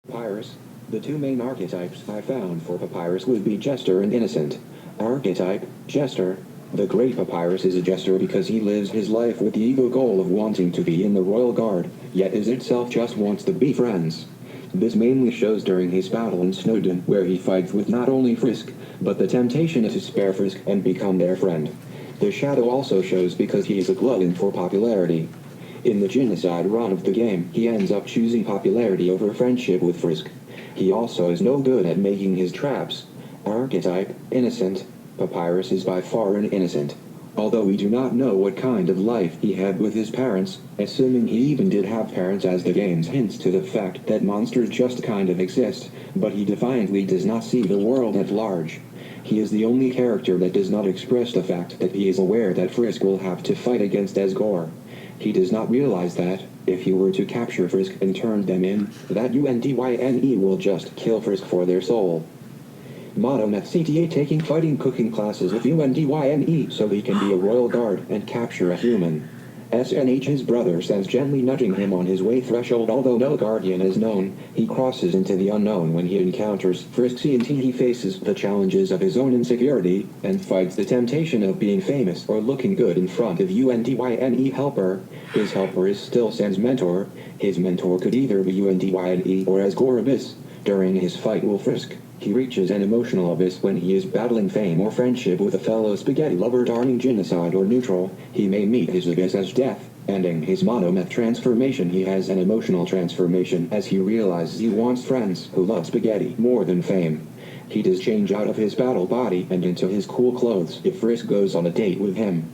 Papyrus. The two main archetypes I found for Papyrus would be Jester and Innocent. Archetype, Jester. The great Papyrus is a jester because he lives his life with the ego goal of wanting to be in the royal guard, yet is itself just wants to be friends. This mainly shows during his battle in Snowdon, where he fights with not only Frisk, but the temptation to spare Frisk and become their friend. The shadow also shows because he is a glutton for popularity. In the genocide run of the game, he ends up choosing popularity over friendship with Frisk. He also is no good at making his traps. Archetype, Innocent. Papyrus is by far an innocent. Although we do not know what kind of life he had with his parents, assuming he even did have parents, as the game hints to the fact that monsters just kind of exist, but he defiantly does not see the world at large. He is the only character that does not express the fact that he is aware that Frisk will have to fight against Asgore. He does not realize that, if he were to capture Frisk and turn them in, that UNDYNE will just kill Frisk for their soul. Monometh CTA taking fighting cooking classes with UNDYNE so he can be a royal guard and capture a human. SNH his brother sends gently nudging him on his way threshold. Although no guardian is known, he crosses into the unknown when he encounters Frisk and he faces the challenges of his own insecurity and fights the temptation of being famous or looking good in front of UNDYNE helper. His helper is still Sen's mentor. His mentor could either be UNDYNE or Asgore Abyss. During his fight with Frisk, he reaches an emotional abyss when he is battling fame or friendship with a fellow spaghetti lover during genocide or neutral. He may meet his abyss as death, ending his monometh transformation. He has an emotional transformation as he realizes he wants friends who love spaghetti more than fame. He does change out of his battle body and into his cool clothes if Frisk goes on a date with him.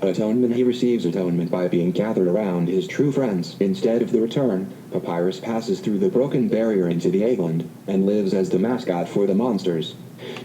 Atonement. He receives atonement by being gathered around his true friends. Instead of the return, Papyrus passes through the broken barrier into the Eggland, and lives as the mascot for the monsters.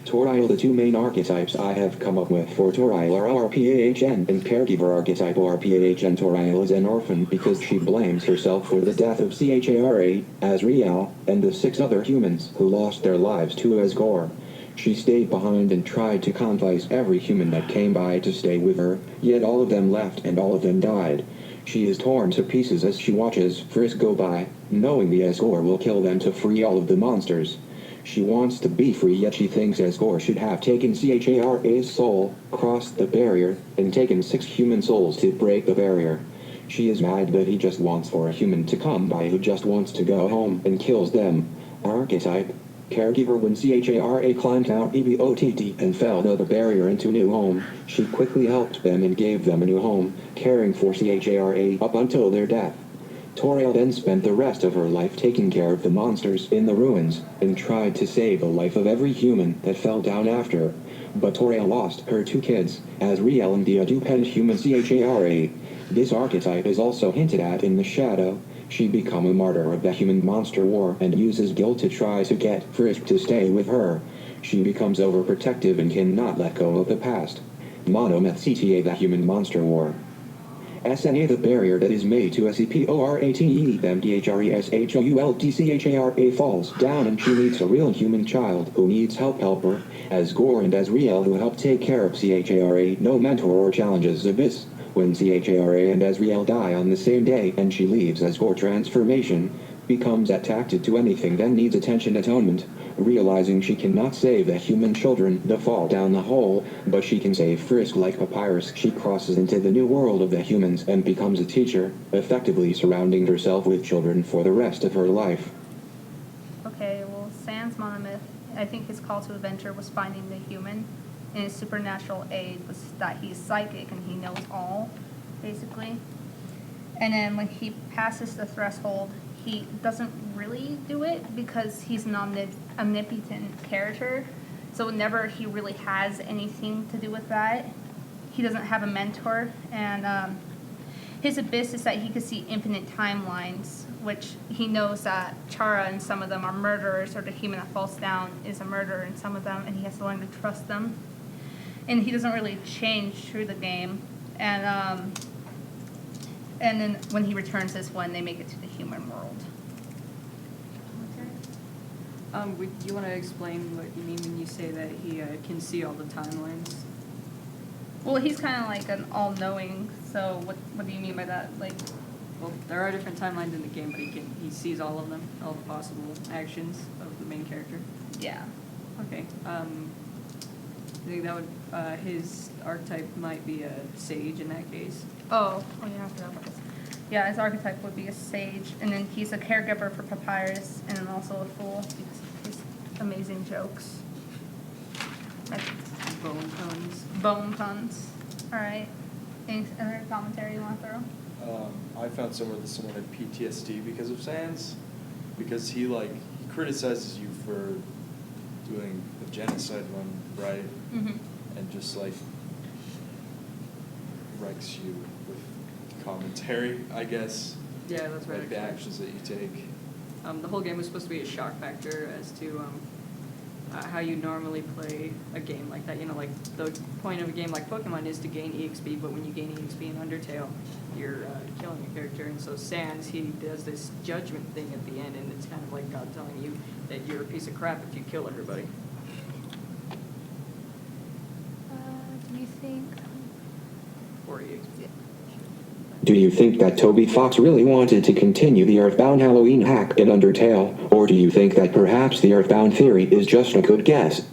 Toriel. The two main archetypes I have come up with for Toriel are RPAHN and Caregiver archetype. RPAHN. Toriel is an orphan because she blames herself for the death of Chara, Azriel, and the 6 other humans who lost their lives to Asgore. She stayed behind and tried to convince every human that came by to stay with her, yet all of them left and all of them died. She is torn to pieces as she watches Frisk go by, knowing the Asgore will kill them to free all of the monsters. She wants to be free, yet she thinks Asgore should have taken Chara's soul, crossed the barrier, and taken 6 human souls to break the barrier. She is mad that he just wants for a human to come by who just wants to go home and kills them. Archetype, Caregiver. When Chara climbed out EBOTT and fell the barrier into new home, she quickly helped them and gave them a new home, caring for Chara up until their death. Toriel then spent the rest of her life taking care of the monsters in the ruins, and tried to save the life of every human that fell down after. But Toriel lost her 2 kids, Azriel and the dependent human Chara. This archetype is also hinted at in the shadow. She become a martyr of the human-monster war and uses guilt to try to get Frisk to stay with her. She becomes overprotective and cannot let go of the past. Monometh CTA. The human-monster war. SNA. The barrier that is made to SEPORATEMDHRESHOULTCHARA falls down and she meets a real human child who needs helper, Asgore and Azriel, who help take care of Chara. No mentor or challenges Abyss. When Chara and Azriel die on the same day and she leaves Asgore transformation, becomes attracted to anything that needs attention. Atonement. Realizing she cannot save the human children that fall down the hole, but she can save Frisk. Like Papyrus, she crosses into the new world of the humans and becomes a teacher, effectively surrounding herself with children for the rest of her life. Okay, well, Sans Monomyth, I think his call to adventure was finding the human, and his supernatural aid was that he's psychic and he knows all, basically. And then when he passes the threshold, he doesn't really do it because he's an omnipotent character. So whenever he really has anything to do with that, he doesn't have a mentor. And his abyss is that he could see infinite timelines, which he knows that Chara and some of them are murderers, or the human that falls down is a murderer in some of them, and he has to learn to trust them. And he doesn't really change through the game. And then when he returns is when they make it to the human world. You want to explain what you mean when you say that he can see all the timelines? Well, he's kind of like an all-knowing, so what do you mean by that? Like, Well, there are different timelines in the game, but he sees all of them, all the possible actions of the main character. Yeah. Okay. I think that would his archetype might be a sage in that case. Oh yeah, I forgot about this. Yeah, his archetype would be a sage, and then he's a caregiver for Papyrus, and then also a fool because of his amazing jokes. Bone puns. Bone puns. All right. Any other commentary you want to throw? I found somewhere that someone had PTSD because of Sans, because he criticizes you for doing a genocide one, right? Mm-hmm. And just wrecks you with commentary, I guess. Yeah, that's right. Like the actions that you take. The whole game was supposed to be a shock factor as to how you normally play a game like that. You know, like the point of a game like Pokemon is to gain EXP, but when you gain EXP in Undertale, you're killing a character. And so Sans, he does this judgment thing at the end, and it's kind of like God telling you that you're a piece of crap if you kill everybody. Do you think? Or EXP. Do you think that Toby Fox really wanted to continue the Earthbound Halloween hack in Undertale, or do you think that perhaps the Earthbound theory is just a good guess?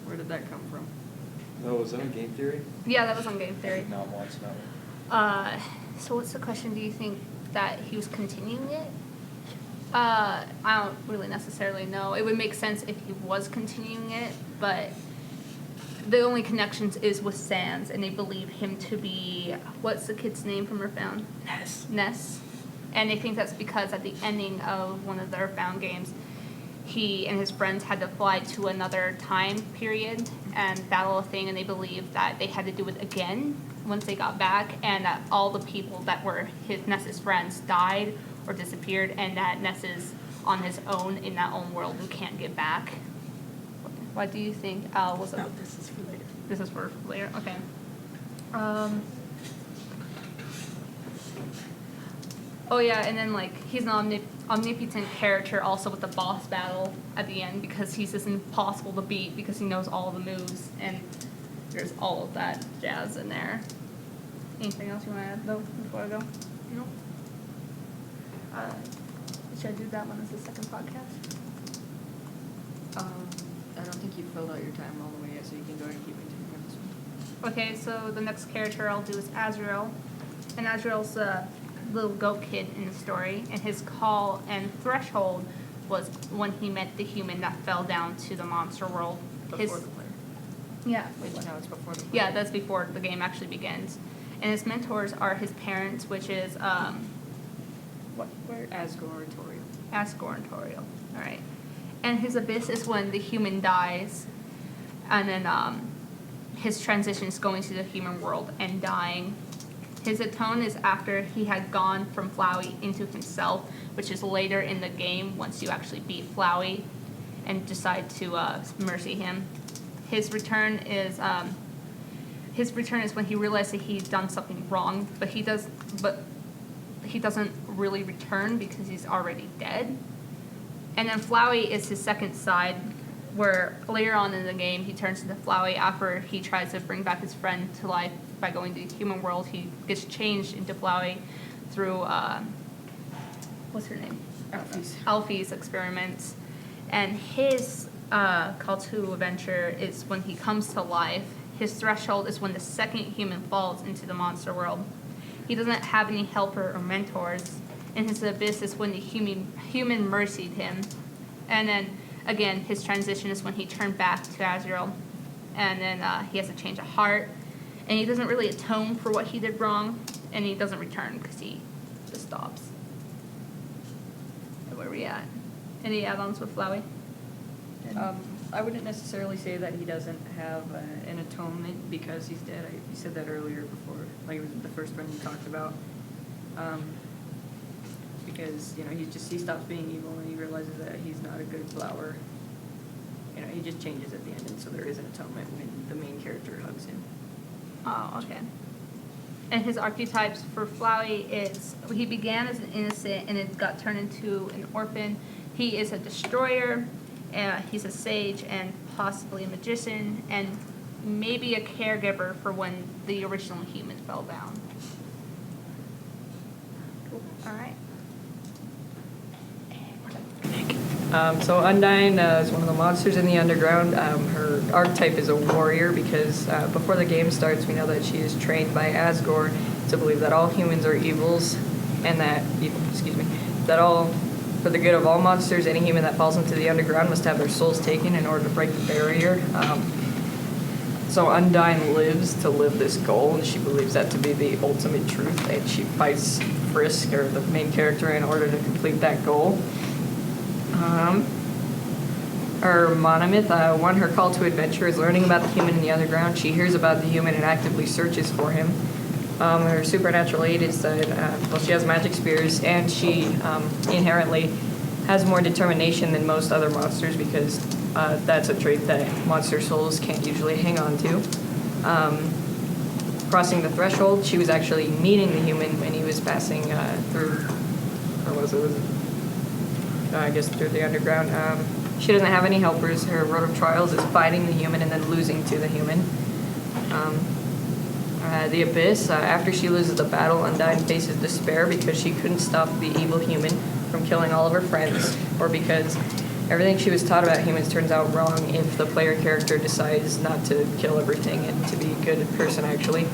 Where did that come from? Oh, was that on Game Theory? Yeah, that was on Game I Theory. did not watch that one. So what's the question? Do you think that he was continuing it? I don't really necessarily know. It would make sense if he was continuing it, but the only connections is with Sans, and they believe him to be, what's the kid's name from Earthbound? Ness. And they think that's because at the ending of one of the Earthbound games, he and his friends had to fly to another time period and battle a thing, and they believe that they had to do it again once they got back, and that all the people that were Ness's friends died or disappeared, and that Ness is on his own in that own world and can't get back. What do you think, Al? Was No, this is for later. This is for later? Okay. Oh yeah, and then he's an omnipotent character also with the boss battle at the end, because he's just impossible to beat because he knows all the moves, and there's all of that jazz in there. Anything else you want to add though before I go? No. Should I do that one as the second podcast? I don't think you filled out your time all the way yet, so you can go ahead and keep continuing on this one. Okay, so the next character I'll do is Azrael. And Azrael's a little goat kid in the story, and his call and threshold was when he met the human that fell down to the monster world. Before the player. Yeah. Wait, no, it's before the player. Yeah, that's before the game actually begins. And his mentors are his parents, which is, what word? Asgore and Toriel. Asgore and Toriel. All right. And his abyss is when the human dies, and then his transition is going to the human world and dying. His atone is after he had gone from Flowey into himself, which is later in the game once you actually beat Flowey and decide to mercy him. His return is when he realizes that he's done something wrong, but he doesn't really return because he's already dead. And then Flowey is his second side, where later on in the game he turns into Flowey after he tries to bring back his friend to life by going to the human world. He gets changed into Flowey through what's her name? Alfie's experiments. And his call to adventure is when he comes to life. His threshold is when the second human falls into the monster world. He doesn't have any helper or mentors. And his abyss is when the human mercied him. And then, again, his transition is when he turned back to Azrael. And then he has a change of heart. And he doesn't really atone for what he did wrong. And he doesn't return because he just stops. Where are we at? Any add-ons with Flowey? I wouldn't necessarily say that he doesn't have an atonement because he's dead. You said that earlier before, like it was the first one you talked about. Because he stops being evil and he realizes that he's not a good flower. He just changes at the end, and so there is an atonement when the main character hugs him. Oh, okay. And his archetypes for Flowey is, he began as an innocent and it got turned into an orphan. He is a destroyer, he's a sage and possibly a magician, and maybe a caregiver for when the original human fell down. So Undyne is one of the monsters in the underground. Her archetype is a warrior because before the game starts, we know that she is trained by Asgore to believe that all humans are evils, and that all, for the good of all monsters, any human that falls into the underground must have their souls taken in order to break the barrier. So Undyne lives to live this goal, and she believes that to be the ultimate truth, and she fights Fisk, or the main character, in order to complete that goal. Her monomyth, her call to adventure is learning about the human in the underground. She hears about the human and actively searches for him. Her supernatural aid is that, she has magic spears, and she inherently has more determination than most other monsters because that's a trait that monster souls can't usually hang on to. Crossing the threshold, she was actually meeting the human when he was passing through, or was it? I guess through the underground. She doesn't have any helpers. Her road of trials is fighting the human and then losing to the human. The Abyss, after she loses the battle, Undyne faces despair because she couldn't stop the evil human from killing all of her friends, or because everything she was taught about humans turns out wrong if the player character decides not to kill everything and to be a good person, actually.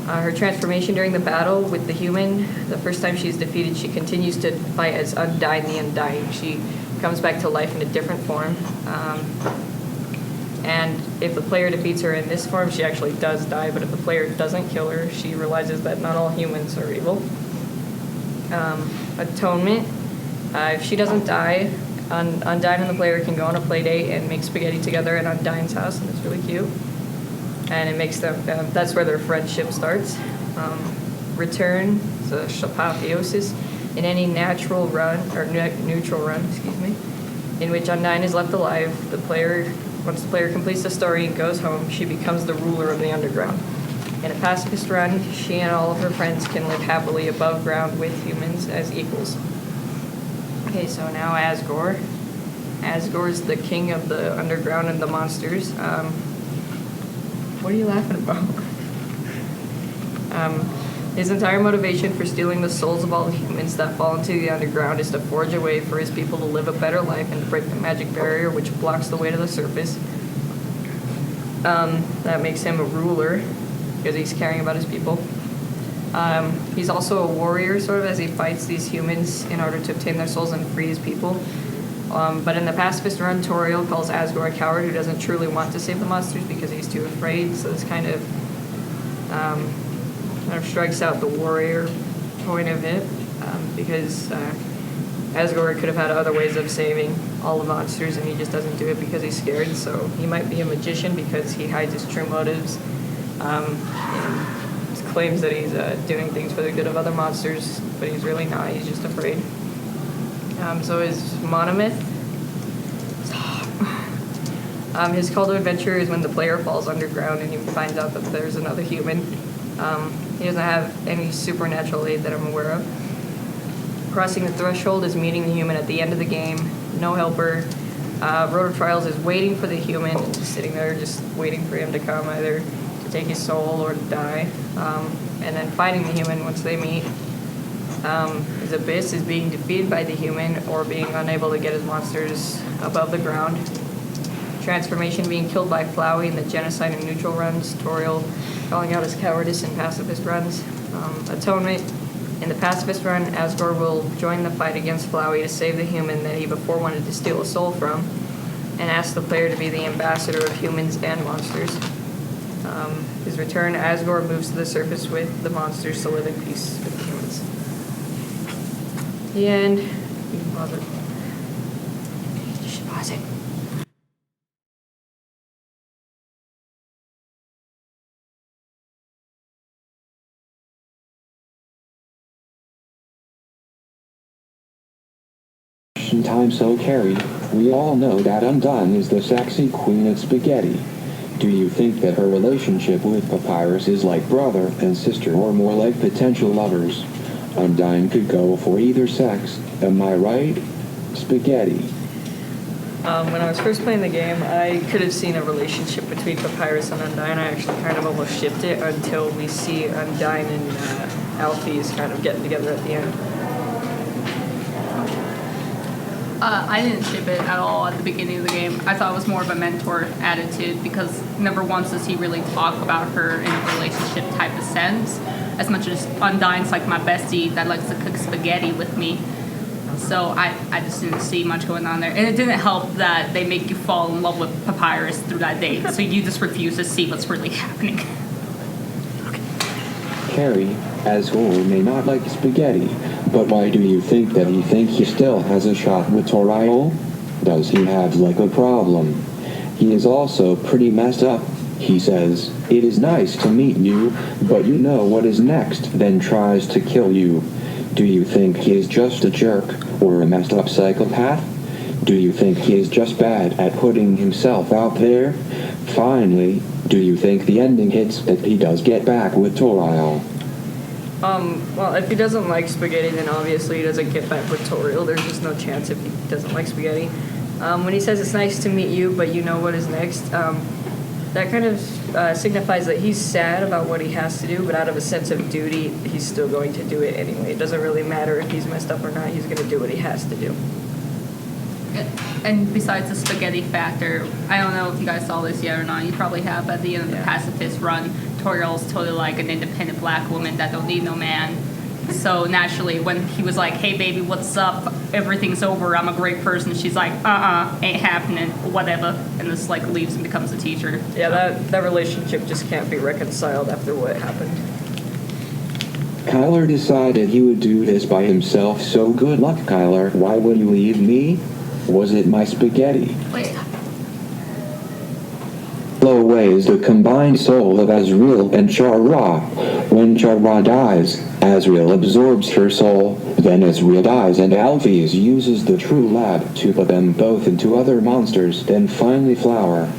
Her transformation during the battle with the human, the first time she's defeated, she continues to fight as Undyne the Undying. She comes back to life in a different form. And if the player defeats her in this form, she actually does die, but if the player doesn't kill her, she realizes that not all humans are evil. Atonement. If she doesn't die, Undyne and the player can go on a play date and make spaghetti together at Undyne's house, and it's really cute. And it makes them, that's where their friendship starts. Return, so apotheosis, in any neutral run, in which Undyne is left alive. Once the player completes the story and goes home, she becomes the ruler of the underground. In a pacifist run, she and all of her friends can live happily above ground with humans as equals. Okay, so now Asgore. Asgore is the king of the underground and the monsters. What are you laughing about? His entire motivation for stealing the souls of all the humans that fall into the underground is to forge a way for his people to live a better life and to break the magic barrier which blocks the way to the surface. That makes him a ruler because he's caring about his people. He's also a warrior, sort of, as he fights these humans in order to obtain their souls and free his people. But in the pacifist run, Toriel calls Asgore a coward who doesn't truly want to save the monsters because he's too afraid. So this kind of strikes out the warrior point of it, because Asgore could have had other ways of saving all the monsters, and he just doesn't do it because he's scared. So he might be a magician because he hides his true motives, and claims that he's doing things for the good of other monsters, but he's really not. He's just afraid. So his monomyth. His call to adventure is when the player falls underground and he finds out that there's another human. He doesn't have any supernatural aid that I'm aware of. Crossing the threshold is meeting the human at the end of the game. No helper. Road of Trials is waiting for the human, just sitting there, just waiting for him to come, either to take his soul or to die. And then fighting the human once they meet. His Abyss is being defeated by the human or being unable to get his monsters above the ground. Transformation being killed by Flowey in the genocide and neutral runs. Toriel calling out his cowardice in pacifist runs. Atonement. In the pacifist run, Asgore will join the fight against Flowey to save the human that he before wanted to steal a soul from, and ask the player to be the ambassador of humans and monsters. His return, Asgore moves to the surface with the monsters to live in peace with the humans. The end. You can pause it. You should pause it. Time so Kerri, we all know that Undyne is the sexy queen of spaghetti. Do you think that her relationship with Papyrus is like brother and sister or more like potential lovers? Undyne could go for either sex, am I right? Spaghetti. When I was first playing the game, I could have seen a relationship between Papyrus and Undyne. I actually kind of almost shipped it until we see Undyne and Alfie's kind of getting together at the end. I didn't ship it at all at the beginning of the game. I thought it was more of a mentor attitude because never once does he really talk about her in a relationship type of sense. As much as Undyne's like my bestie that likes to cook spaghetti with me. So I just didn't see much going on there. And it didn't help that they make you fall in love with Papyrus through that date. So you just refuse to see what's really happening. Kerri, as Gore may not like spaghetti, but why do you think that he still has a shot with Toriel? Does he have like a problem? He is also pretty messed up. He says, "It is nice to meet you, but you know what is next," then tries to kill you. Do you think he is just a jerk or a messed up psychopath? Do you think he is just bad at putting himself out there? Finally, do you think the ending hits that he does get back with Toriel? Well, if he doesn't like spaghetti, then obviously he doesn't get back with Toriel. There's just no chance if he doesn't like spaghetti. When he says it's nice to meet you, but you know what is next, that kind of signifies that he's sad about what he has to do, but out of a sense of duty, he's still going to do it anyway. It doesn't really matter if he's messed up or not. He's going to do what he has to do. And besides the spaghetti factor, I don't know if you guys saw this yet or not. You probably have. At the end of the pacifist run, Toriel's totally like an independent black woman that don't need no man. So naturally, when he was like, "Hey baby, what's up? Everything's over. I'm a great person," she's like, ain't happening, whatever, and just like leaves and becomes a teacher. Yeah, that relationship just can't be reconciled after what happened. Kyler decided he would do this by himself, so good luck, Kyler. Why would you leave me? Was it my spaghetti? Wait. Away is the combined soul of Azriel and Char-Ra. When Char-Ra dies, Azriel absorbs her soul. Then Azriel dies and Alphys uses the True Lab to put them both into other monsters, then finally flower.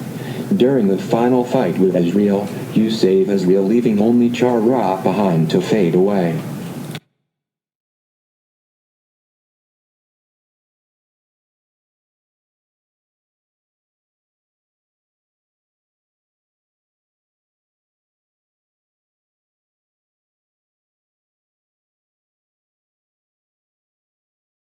During the final fight with Azriel, you save Azriel, leaving only Char-Ra behind to fade away.